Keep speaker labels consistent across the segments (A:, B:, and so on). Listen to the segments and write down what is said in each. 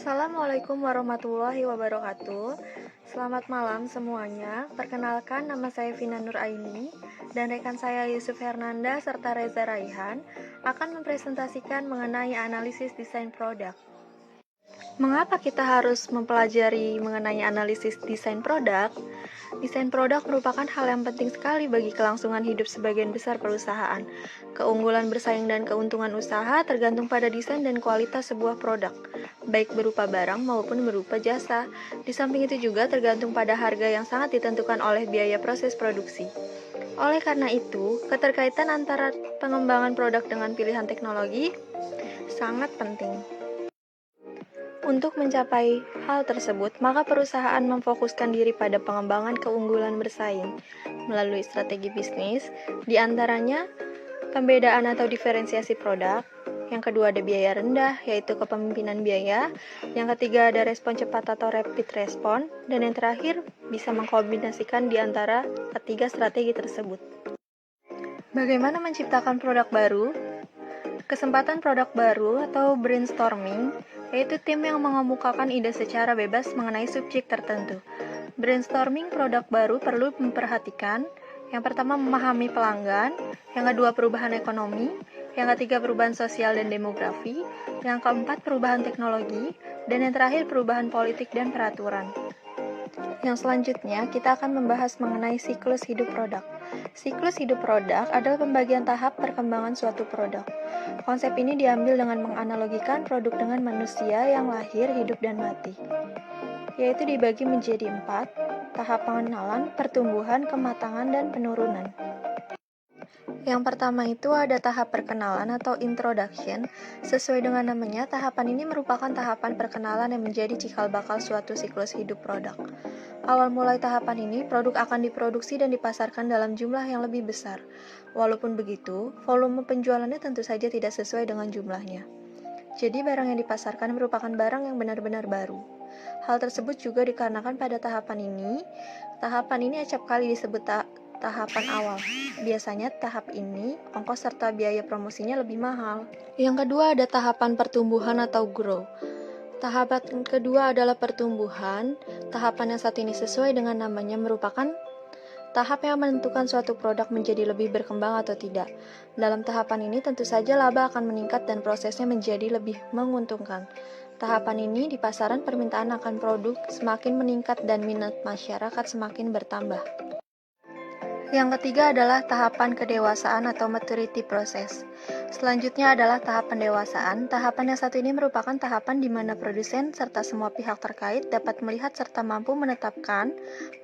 A: Assalamualaikum warahmatullahi wabarakatuh. Selamat malam semuanya. Perkenalkan, nama saya Vina Nuraini dan rekan saya Yusuf Hernanda serta Reza Raihan akan mempresentasikan mengenai analisis desain produk. Mengapa kita harus mempelajari mengenai analisis desain produk? Desain produk merupakan hal yang penting sekali bagi kelangsungan hidup sebagian besar perusahaan. Keunggulan bersaing dan keuntungan usaha tergantung pada desain dan kualitas sebuah produk, baik berupa barang maupun berupa jasa. Di samping itu juga tergantung pada harga yang sangat ditentukan oleh biaya proses produksi. Oleh karena itu, keterkaitan antara pengembangan produk dengan pilihan teknologi sangat penting. Untuk mencapai hal tersebut, maka perusahaan memfokuskan diri pada pengembangan keunggulan bersaing melalui strategi bisnis, di antaranya pembedaan atau diferensiasi produk. Yang kedua ada biaya rendah, yaitu kepemimpinan biaya. Yang ketiga ada respon cepat atau rapid response. Dan yang terakhir bisa mengkombinasikan di antara ketiga strategi tersebut. Bagaimana menciptakan produk baru? Kesempatan produk baru atau brainstorming, yaitu tim yang mengemukakan ide secara bebas mengenai subjek tertentu. Brainstorming produk baru perlu memperhatikan, yang pertama memahami pelanggan, yang kedua perubahan ekonomi, yang ketiga perubahan sosial dan demografi, yang keempat perubahan teknologi, dan yang terakhir perubahan politik dan peraturan. Yang selanjutnya, kita akan membahas mengenai siklus hidup produk. Siklus hidup produk adalah pembagian tahap perkembangan suatu produk. Konsep ini diambil dengan menganalogikan produk dengan manusia yang lahir, hidup, dan mati, yaitu dibagi menjadi 4, tahap pengenalan, pertumbuhan, kematangan, dan penurunan. Yang pertama itu ada tahap perkenalan atau introduction. Sesuai dengan namanya, tahapan ini merupakan tahapan perkenalan yang menjadi cikal bakal suatu siklus hidup produk. Awal mulai tahapan ini, produk akan diproduksi dan dipasarkan dalam jumlah yang lebih besar. Walaupun begitu, volume penjualannya tentu saja tidak sesuai dengan jumlahnya. Jadi barang yang dipasarkan merupakan barang yang benar-benar baru. Hal tersebut juga dikarenakan pada tahapan ini acap kali disebut tahapan awal. Biasanya tahap ini, ongkos serta biaya promosinya lebih mahal. Yang kedua ada tahapan pertumbuhan atau grow. Tahapan kedua adalah pertumbuhan. Tahapan yang saat ini sesuai dengan namanya merupakan tahap yang menentukan suatu produk menjadi lebih berkembang atau tidak. Dalam tahapan ini tentu saja laba akan meningkat dan prosesnya menjadi lebih menguntungkan. Tahapan ini di pasaran permintaan akan produk semakin meningkat dan minat masyarakat semakin bertambah. Yang ketiga adalah tahapan kedewasaan atau maturity process. Selanjutnya adalah tahap pendewasaan. Tahapan yang satu ini merupakan tahapan di mana produsen serta semua pihak terkait dapat melihat serta mampu menetapkan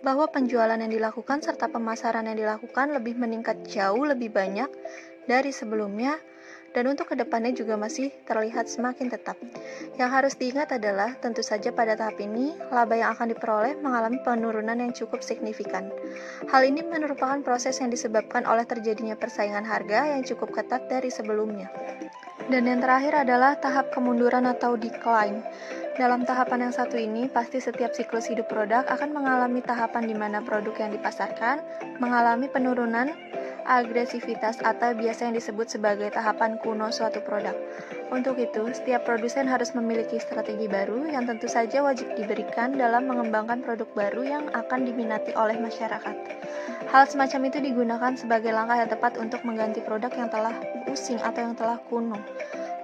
A: bahwa penjualan yang dilakukan serta pemasaran yang dilakukan lebih meningkat jauh lebih banyak dari sebelumnya, dan untuk kedepannya juga masih terlihat semakin tetap. Yang harus diingat adalah, tentu saja pada tahap ini, laba yang akan diperoleh mengalami penurunan yang cukup signifikan. Hal ini merupakan proses yang disebabkan oleh terjadinya persaingan harga yang cukup ketat dari sebelumnya. Dan yang terakhir adalah tahap kemunduran atau decline. Dalam tahapan yang satu ini, pasti setiap siklus hidup produk akan mengalami tahapan di mana produk yang dipasarkan mengalami penurunan agresivitas atau biasa yang disebut sebagai tahapan kuno suatu produk. Untuk itu, setiap produsen harus memiliki strategi baru yang tentu saja wajib diberikan dalam mengembangkan produk baru yang akan diminati oleh masyarakat. Hal semacam itu digunakan sebagai langkah yang tepat untuk mengganti produk yang telah using atau yang telah kuno.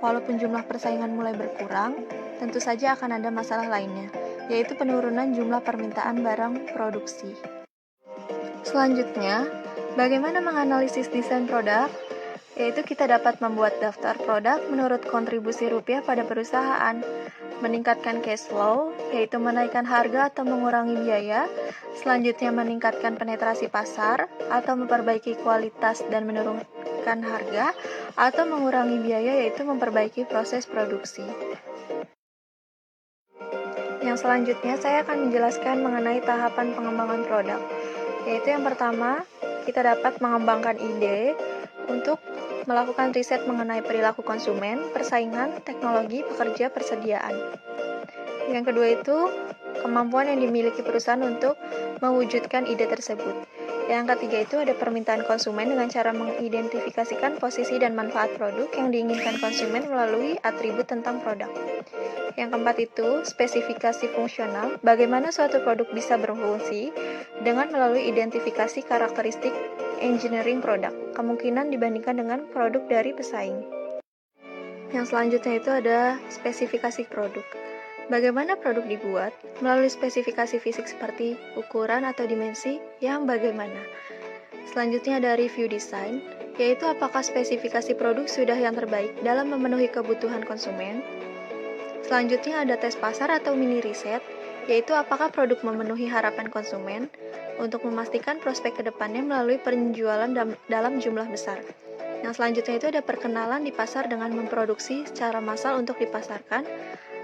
A: Walaupun jumlah persaingan mulai berkurang, tentu saja akan ada masalah lainnya, yaitu penurunan jumlah permintaan barang produksi. Selanjutnya, bagaimana menganalisis desain produk? Yaitu kita dapat membuat daftar produk menurut kontribusi rupiah pada perusahaan, meningkatkan cash flow, yaitu menaikkan harga atau mengurangi biaya, selanjutnya meningkatkan penetrasi pasar, atau memperbaiki kualitas dan menurunkan harga, atau mengurangi biaya, yaitu memperbaiki proses produksi. Yang selanjutnya saya akan menjelaskan mengenai tahapan pengembangan produk, yaitu yang pertama, kita dapat mengembangkan ide untuk melakukan riset mengenai perilaku konsumen, persaingan, teknologi, pekerja, persediaan. Yang kedua itu, kemampuan yang dimiliki perusahaan untuk mewujudkan ide tersebut. Yang ketiga itu ada permintaan konsumen dengan cara mengidentifikasikan posisi dan manfaat produk yang diinginkan konsumen melalui atribut tentang produk. Yang keempat itu spesifikasi fungsional, bagaimana suatu produk bisa berfungsi dengan melalui identifikasi karakteristik engineering produk, kemungkinan dibandingkan dengan produk dari pesaing. Yang selanjutnya itu ada spesifikasi produk. Bagaimana produk dibuat melalui spesifikasi fisik seperti ukuran atau dimensi yang bagaimana. Selanjutnya ada review design, yaitu apakah spesifikasi produk sudah yang terbaik dalam memenuhi kebutuhan konsumen. Selanjutnya ada tes pasar atau mini riset, yaitu apakah produk memenuhi harapan konsumen untuk memastikan prospek kedepannya melalui penjualan dalam jumlah besar. Yang selanjutnya itu ada perkenalan di pasar dengan memproduksi secara massal untuk dipasarkan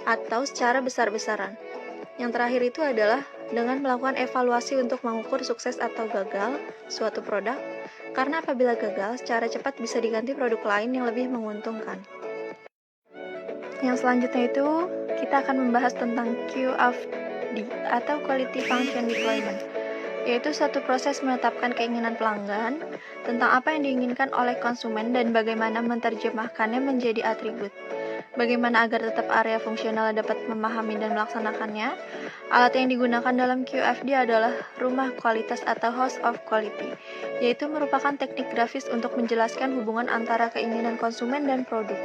A: atau secara besar-besaran. Yang terakhir itu adalah dengan melakukan evaluasi untuk mengukur sukses atau gagal suatu produk, karena apabila gagal, secara cepat bisa diganti produk lain yang lebih menguntungkan. Yang selanjutnya itu kita akan membahas tentang QFD atau Quality Function Deployment, yaitu suatu proses menetapkan keinginan pelanggan tentang apa yang diinginkan oleh konsumen dan bagaimana menerjemahkannya menjadi atribut. Bagaimana agar tetap area fungsional dapat memahami dan melaksanakannya. Alat yang digunakan dalam QFD adalah rumah kualitas atau House of Quality, yaitu merupakan teknik grafis untuk menjelaskan hubungan antara keinginan konsumen dan produk.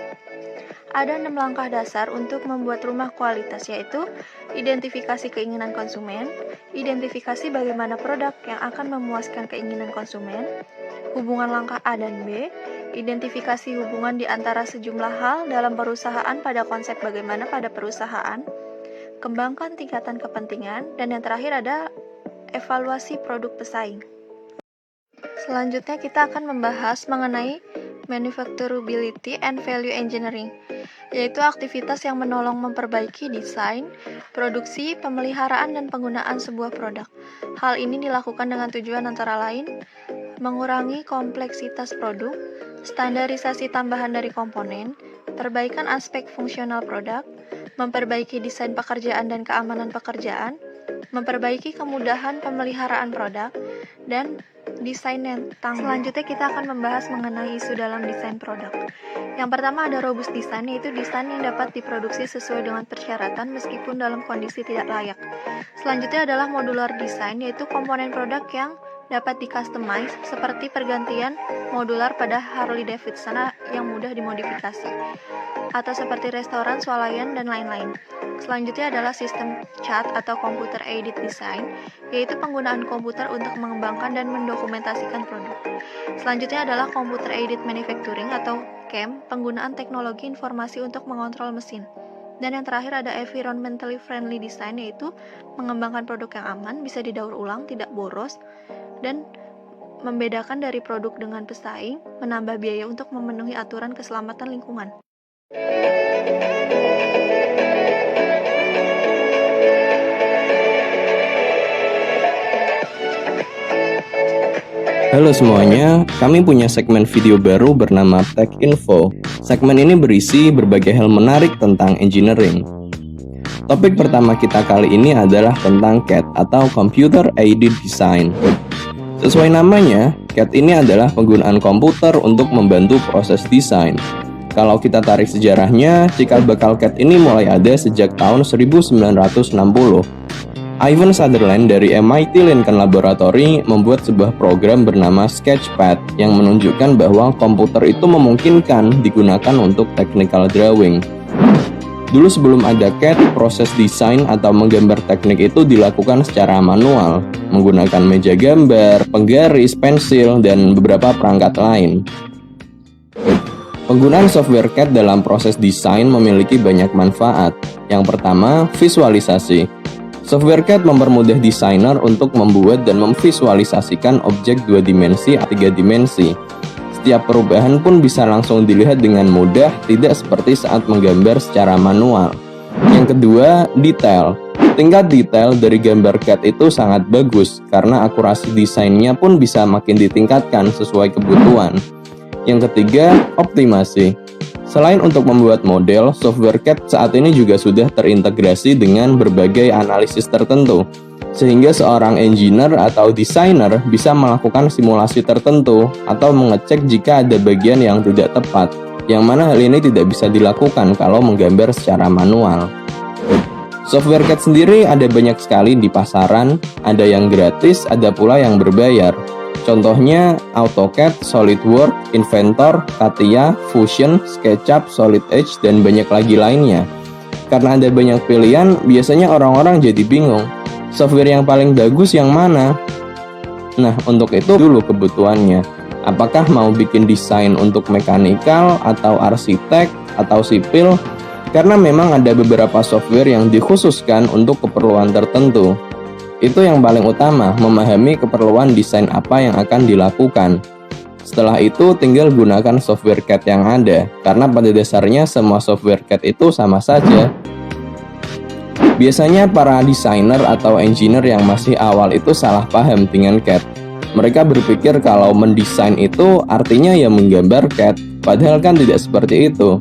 A: Ada 6 langkah dasar untuk membuat rumah kualitas, yaitu identifikasi keinginan konsumen, identifikasi bagaimana produk yang akan memuaskan keinginan konsumen, hubungan langkah A dan B, identifikasi hubungan di antara sejumlah hal dalam perusahaan pada konsep bagaimana pada perusahaan, kembangkan tingkatan kepentingan, dan yang terakhir ada evaluasi produk pesaing. Selanjutnya kita akan membahas mengenai manufacturability and value engineering, yaitu aktivitas yang menolong memperbaiki desain, produksi, pemeliharaan, dan penggunaan sebuah produk. Hal ini dilakukan dengan tujuan antara lain mengurangi kompleksitas produk, standarisasi tambahan dari komponen, perbaikan aspek fungsional produk, memperbaiki desain pekerjaan dan keamanan pekerjaan, memperbaiki kemudahan pemeliharaan produk, dan desain yang tangguh. Selanjutnya kita akan membahas mengenai isu dalam desain produk. Yang pertama ada robust design, yaitu desain yang dapat diproduksi sesuai dengan persyaratan meskipun dalam kondisi tidak layak. Selanjutnya adalah modular design, yaitu komponen produk yang dapat di-customize seperti pergantian modular pada Harley Davidson yang mudah dimodifikasi, atau seperti restoran, swalayan, dan lain-lain. Selanjutnya adalah sistem CAD atau Computer Aided Design, yaitu penggunaan komputer untuk mengembangkan dan mendokumentasikan produk. Selanjutnya adalah Computer Aided Manufacturing atau CAM, penggunaan teknologi informasi untuk mengontrol mesin. Dan yang terakhir ada Environmentally Friendly Design, yaitu mengembangkan produk yang aman, bisa didaur ulang, tidak boros, dan membedakan dari produk dengan pesaing, menambah biaya untuk memenuhi aturan keselamatan lingkungan.
B: Halo semuanya, kami punya segmen video baru bernama Tech Info. Segmen ini berisi berbagai hal menarik tentang engineering. Topik pertama kita kali ini adalah tentang CAD atau Computer Aided Design. Sesuai namanya, CAD ini adalah penggunaan komputer untuk membantu proses desain. Kalau kita tarik sejarahnya, cikal bakal CAD ini mulai ada sejak tahun 1960. Ivan Sutherland dari MIT Lincoln Laboratory membuat sebuah program bernama Sketchpad yang menunjukkan bahwa komputer itu memungkinkan digunakan untuk technical drawing. Dulu sebelum ada CAD, proses desain atau menggambar teknik itu dilakukan secara manual, menggunakan meja gambar, penggaris, pensil, dan beberapa perangkat lain. Penggunaan software CAD dalam proses desain memiliki banyak manfaat. Yang pertama, visualisasi. Software CAD mempermudah desainer untuk membuat dan memvisualisasikan objek 2 dimensi atau 3 dimensi. Setiap perubahan pun bisa langsung dilihat dengan mudah, tidak seperti saat menggambar secara manual. Yang kedua, detail. Tingkat detail dari gambar CAD itu sangat bagus, karena akurasi desainnya pun bisa makin ditingkatkan sesuai kebutuhan. Yang ketiga, optimasi. Selain untuk membuat model, software CAD saat ini juga sudah terintegrasi dengan berbagai analisis tertentu, sehingga seorang engineer atau desainer bisa melakukan simulasi tertentu atau mengecek jika ada bagian yang tidak tepat, yang mana hal ini tidak bisa dilakukan kalau menggambar secara manual. Software CAD sendiri ada banyak sekali di pasaran, ada yang gratis, ada pula yang berbayar. Contohnya AutoCAD, SolidWorks, Inventor, CATIA, Fusion, SketchUp, Solid Edge, dan banyak lagi lainnya. Karena ada banyak pilihan, biasanya orang-orang jadi bingung, software yang paling bagus yang mana? Nah, untuk itu dulu kebutuhannya. Apakah mau bikin desain untuk mekanikal, atau arsitek, atau sipil? Karena memang ada beberapa software yang dikhususkan untuk keperluan tertentu. Itu yang paling utama, memahami keperluan desain apa yang akan dilakukan. Setelah itu tinggal gunakan software CAD yang ada, karena pada dasarnya semua software CAD itu sama saja. Biasanya para desainer atau engineer yang masih awal itu salah paham dengan CAD. Mereka berpikir kalau mendesain itu artinya ya menggambar CAD, padahal kan tidak seperti itu.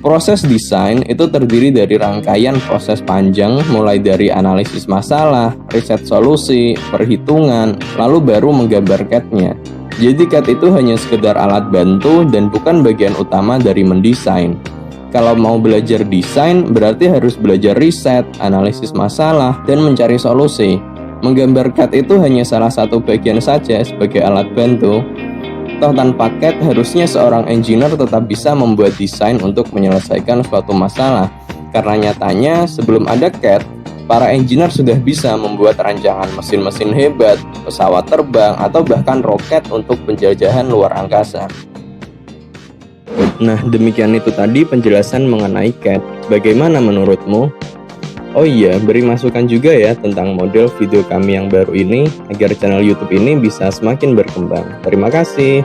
B: Proses desain itu terdiri dari rangkaian proses panjang, mulai dari analisis masalah, riset solusi, perhitungan, lalu baru menggambar CAD-nya. Jadi CAD itu hanya sekedar alat bantu dan bukan bagian utama dari mendesain. Kalau mau belajar desain, berarti harus belajar riset, analisis masalah, dan mencari solusi. Menggambar CAD itu hanya salah satu bagian saja sebagai alat bantu. Toh tanpa CAD, harusnya seorang engineer tetap bisa membuat desain untuk menyelesaikan suatu masalah. Karena nyatanya, sebelum ada CAD, para engineer sudah bisa membuat rancangan mesin-mesin hebat, pesawat terbang, atau bahkan roket untuk penjajahan luar angkasa. Nah, demikian itu tadi penjelasan mengenai CAD. Bagaimana menurutmu? Oh iya, beri masukan juga ya tentang model video kami yang baru ini agar channel YouTube ini bisa semakin berkembang. Terima kasih.